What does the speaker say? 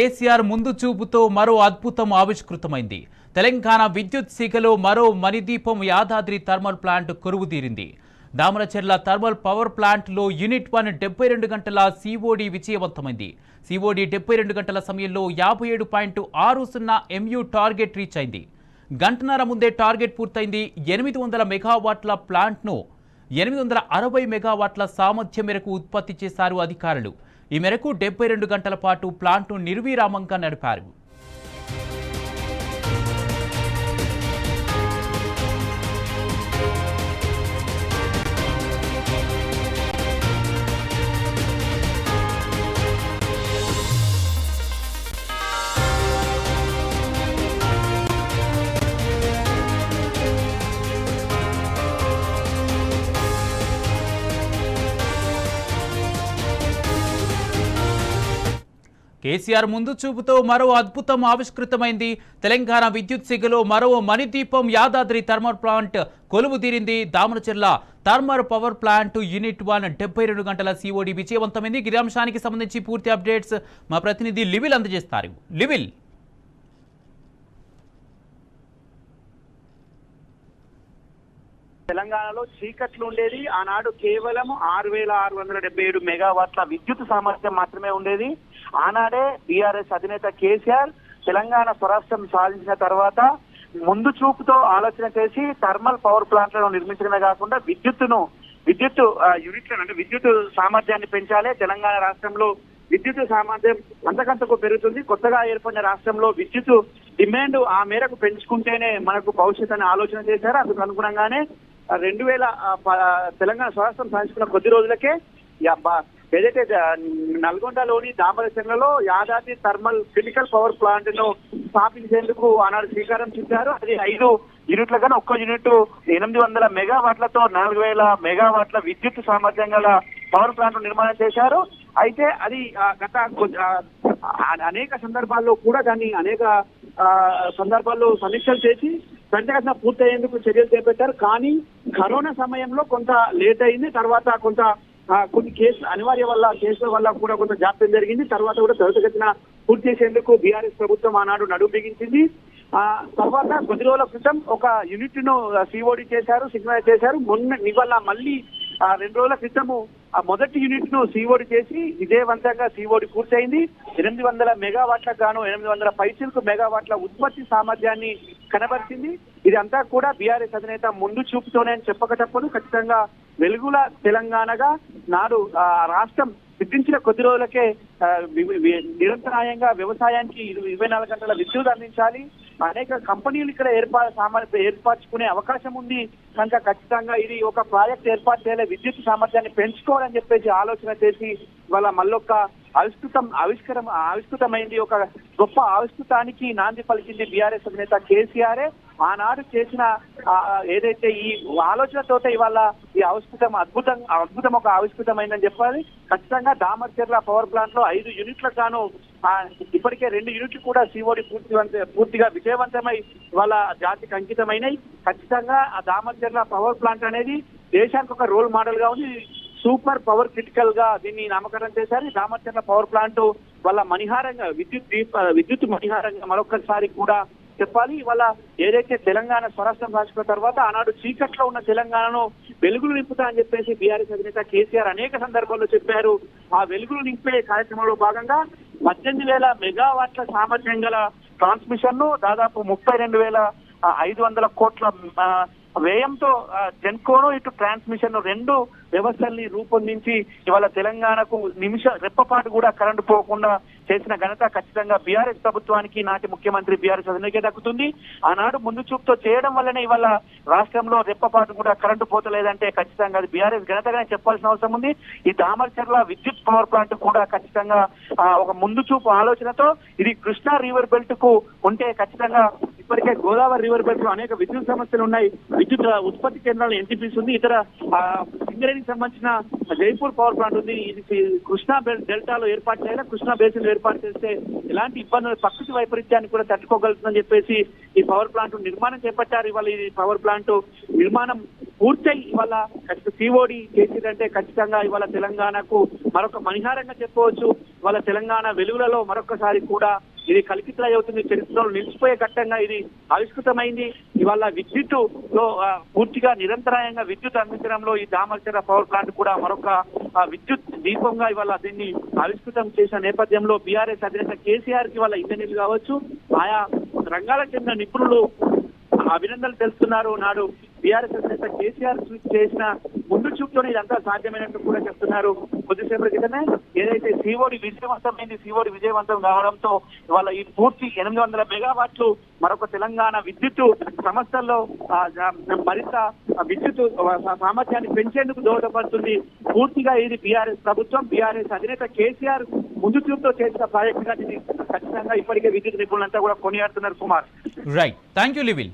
కేసీఆర్ ముందు చూపుతో మరో అద్భుతం ఆవిష్కృతమైంది. తెలంగాణ విద్యుత్ శాఖలో మరో మణిదీపం యాదాద్రి థర్మల్ ప్లాంట్ కొలువుదీరింది. దామరచెర్ల థర్మల్ పవర్ ప్లాంట్లో యూనిట్ 1 72 గంటల సిఓడి విజయవంతమైంది. సిఓడి 72 గంటల సమయంలో 57.60 MU టార్గెట్ రీచ్ అయింది. గంటన్నర ముందే టార్గెట్ పూర్తయింది. 800 మెగావాట్ల ప్లాంట్ను 860 మెగావాట్ల సామర్థ్యం మేరకు ఉత్పత్తి చేశారు అధికారులు. ఈ మేరకు 72 గంటల పాటు ప్లాంట్ను నిర్విరామంగా నడిపారు. కేసీఆర్ ముందు చూపుతో మరో అద్భుతం ఆవిష్కృతమైంది. తెలంగాణ విద్యుత్ శాఖలో మరో మణిదీపం యాదాద్రి థర్మల్ ప్లాంట్ కొలువుదీరింది. Damaracherla thermal power plant unit 1 72 గంటల సిఓడి విజయవంతమైంది. ఈ అంశానికి సంబంధించి పూర్తి అప్డేట్స్ మా ప్రతినిధి లివిల్ అందజేస్తారు. లివిల్, తెలంగాణలో చీకట్లు ఉండేది. ఆనాడు కేవలం 6677 మెగావాట్ల విద్యుత్ సామర్థ్యం మాత్రమే ఉండేది. ఆనాడే బీఆర్ఎస్ అధినేత కేసీఆర్ తెలంగాణ స్వరాష్ట్రం సాధించిన తర్వాత ముందు చూపుతో ఆలోచన చేసి థర్మల్ పవర్ ప్లాంట్లను నిర్మించడమే కాకుండా విద్యుత్ యూనిట్లను అంటే విద్యుత్ సామర్థ్యాన్ని పెంచాలి. తెలంగాణ రాష్ట్రంలో విద్యుత్ సామర్థ్యం అంతకంతకు పెరుగుతుంది. కొత్తగా ఏర్పడిన రాష్ట్రంలో విద్యుత్ డిమాండ్ ఆ మేరకు పెంచుకుంటేనే మనకు భవిష్యత్ అనే ఆలోచన చేశారు. అందుకు అనుగుణంగానే 2000 తెలంగాణ స్వరాష్ట్రం సాధించుకున్న కొద్ది రోజులకే ఏదైతే నల్గొండలోని దామరచెర్లలో Yadadri thermal critical power plant ను స్థాపించేందుకు ఆనాడు శ్రీకారం చుట్టారు. అది 5 యూనిట్ల కన్నా ఒక్క యూనిట్ 800 మెగావాట్లతో 4000 మెగావాట్ల విద్యుత్ సామర్థ్యం గల పవర్ ప్లాంట్ నిర్మాణం చేశారు. అయితే అది గత అనేక సందర్భాల్లో కూడా దాన్ని సమీక్షలు చేసి త్వరితగతిన పూర్తయ్యేందుకు చర్యలు చేపట్టారు. కానీ కరోనా సమయంలో కొంత లేట్ అయింది. తర్వాత కొన్ని కేసుల వల్ల కూడా కొంత జాప్యం జరిగింది. తర్వాత కూడా త్వరితగతిన పూర్తి చేసేందుకు బీఆర్ఎస్ ప్రభుత్వం ఆనాడు నడుం బిగించింది. తర్వాత కొద్ది రోజుల క్రితం ఒక యూనిట్ ను సిఓడి చేశారు, సిగ్నల్ చేశారు. ఇవాళ మళ్ళీ 2 రోజుల క్రితము ఆ మొదటి యూనిట్ ను సిఓడి చేసి విజయవంతంగా సిఓడి పూర్తయింది. 800 మెగావాట్లకు గాను 800 పైచిలకు మెగావాట్ల ఉత్పత్తి సామర్థ్యాన్ని కనబరిచింది. ఇదంతా కూడా బీఆర్ఎస్ అధినేత ముందు చూపుతోనే అని చెప్పక తప్పదు. ఖచ్చితంగా వెలుగుల తెలంగాణగా నాడు రాష్ట్రం సిద్ధించిన కొద్ది రోజులకే నిరంతరాయంగా వ్యవసాయానికి 24 గంటల విద్యుత్ అందించాలి. అనేక కంపెనీలు ఇక్కడ ఏర్పరచుకునే అవకాశం ఉంది కనుక ఖచ్చితంగా ఇది ఒక ప్రాజెక్ట్ ఏర్పాటు చేయాలి, విద్యుత్ సామర్థ్యాన్ని పెంచుకోవాలని చెప్పేసి ఆలోచన చేసి వాళ్ళ మళ్ళొక్క ఆవిష్కృతమైంది. ఒక గొప్ప ఆవిష్కృతానికి నాంది పలికింది బీఆర్ఎస్ అధినేత కేసీఆర్. ఆనాడు చేసిన ఏదైతే ఈ ఆలోచనతోటే ఇవాళ ఈ అద్భుతం ఒక ఆవిష్కృతమైందని చెప్పాలి. ఖచ్చితంగా దామరచెర్ల పవర్ ప్లాంట్ లో 5 యూనిట్లకు గాను ఇప్పటికే 2 యూనిట్లు కూడా సిఓడి పూర్తిగా విజయవంతమై వాళ్ళ జాతికి అంకితమైనవి. ఖచ్చితంగా ఆ దామరచెర్ల పవర్ ప్లాంట్ అనేది దేశానికి ఒక రోల్ మోడల్ గా ఉంది. సూపర్ పవర్ క్రిటికల్ గా దీన్ని నామకరణం చేశారు. దామరచెర్ల పవర్ ప్లాంట్ వాళ్ళ మణిహారంగా విద్యుత్ మణిహారంగా మరొకసారి కూడా చెప్పాలి. ఇవాళ ఏదైతే తెలంగాణ స్వరాష్ట్రం సాధించిన తర్వాత ఆనాడు చీకట్లో ఉన్న తెలంగాణను వెలుగులు నింపుతా అని చెప్పేసి బీఆర్ఎస్ అధినేత కేసీఆర్ అనేక సందర్భాల్లో చెప్పారు. ఆ వెలుగులు నింపే కార్యక్రమంలో భాగంగా 18,000 మెగావాట్ల సామర్థ్యం గల ట్రాన్స్మిషన్ ను దాదాపు 32,500 కోట్ల వ్యయంతో జెన్కోను ఇటు ట్రాన్స్మిషన్ 2 వ్యవస్థల్ని రూపొందించి ఇవాళ తెలంగాణకు రెప్పపాటు కూడా కరెంటు పోకుండా చేసిన ఘనత ఖచ్చితంగా బీఆర్ఎస్ ప్రభుత్వానికి నాటి ముఖ్యమంత్రి బీఆర్ఎస్ అధినేతకే దక్కుతుంది. ఆనాడు ముందు చూపుతో చేయడం వల్లనే ఇవాళ రాష్ట్రంలో రెప్పపాటు కూడా కరెంటు పోతలేదంటే ఖచ్చితంగా అది బీఆర్ఎస్ ఘనతగానే చెప్పాల్సిన అవసరం ఉంది. ఈ దామరచెర్ల విద్యుత్ పవర్ ప్లాంట్ కూడా ఖచ్చితంగా ఒక ముందు చూపు ఆలోచనతో ఇది కృష్ణా రివర్ బెల్ట్ కు ఉంటే ఖచ్చితంగా ఇప్పటికే గోదావరి రివర్ బెల్ట్ లో అనేక విద్యుత్ సమస్యలు ఉన్నాయి. విద్యుత్ ఉత్పత్తి కేంద్రాలు ఎన్టీపీసీ ఉంది, ఇతర సింగరేణికి సంబంధించిన జైపూర్ పవర్ ప్లాంట్ ఉంది. ఇది కృష్ణా డెల్టాలో ఏర్పాటు చేయాలి. కృష్ణా బేసిన్ ఏర్పాటు చేస్తే ఎలాంటి ఇబ్బందులు ప్రకృతి వైపరీత్యాన్ని కూడా తట్టుకోగలుగుతుందని చెప్పేసి ఈ పవర్ ప్లాంట్ నిర్మాణం చేపట్టారు. ఇవాళ ఈ పవర్ ప్లాంట్ నిర్మాణం పూర్తయి ఇవాళ సిఓడి చేసిందంటే ఖచ్చితంగా ఇవాళ తెలంగాణకు మరొక మణిహారంగా చెప్పవచ్చు. ఇవాళ తెలంగాణ వెలుగులలో మరొకసారి కూడా ఇది కలికితులై అవుతుంది. చరిత్రలో నిలిచిపోయే ఘట్టంగా ఇది ఆవిష్కృతమైంది. ఇవాళ విద్యుత్తులో పూర్తిగా నిరంతరాయంగా విద్యుత్ అందించడంలో ఈ దామరచర్ల పవర్ ప్లాంట్ కూడా మరొక విద్యుత్ దీపంగా ఇవాళ దీన్ని ఆవిష్కృతం చేసిన నేపథ్యంలో బీఆర్ఎస్ అధినేత కేసీఆర్ కి వాళ్ళ ఇంజనీర్లు కావచ్చు, ఆయా రంగాలకు చెందిన నిపుణులు అభినందనలు తెలుస్తున్నారు. నాడు బీఆర్ఎస్ అధినేత కేసీఆర్ చేసిన ముందు చూపుతోనే ఇదంతా సాధ్యమైనట్టు కూడా చెప్తున్నారు. కొద్దిసేపటి క్రితమే ఏదైతే సిఓడి విజయవంతం కావడంతో ఇవాళ ఈ పూర్తి 800 మెగావాట్లు మరొక తెలంగాణ విద్యుత్ సంస్థల్లో మరింత విద్యుత్ సామర్థ్యాన్ని పెంచేందుకు దోహదపడుతుంది. పూర్తిగా ఇది బీఆర్ఎస్ ప్రభుత్వం, బీఆర్ఎస్ అధినేత కేసీఆర్ ముందు చూపుతో చేసిన ప్రాజెక్టుగా దీన్ని ఖచ్చితంగా ఇప్పటికే విద్యుత్ నిపుణులంతా కూడా కొనియాడుతున్నారు. Kumar, right, thank you లివిల్.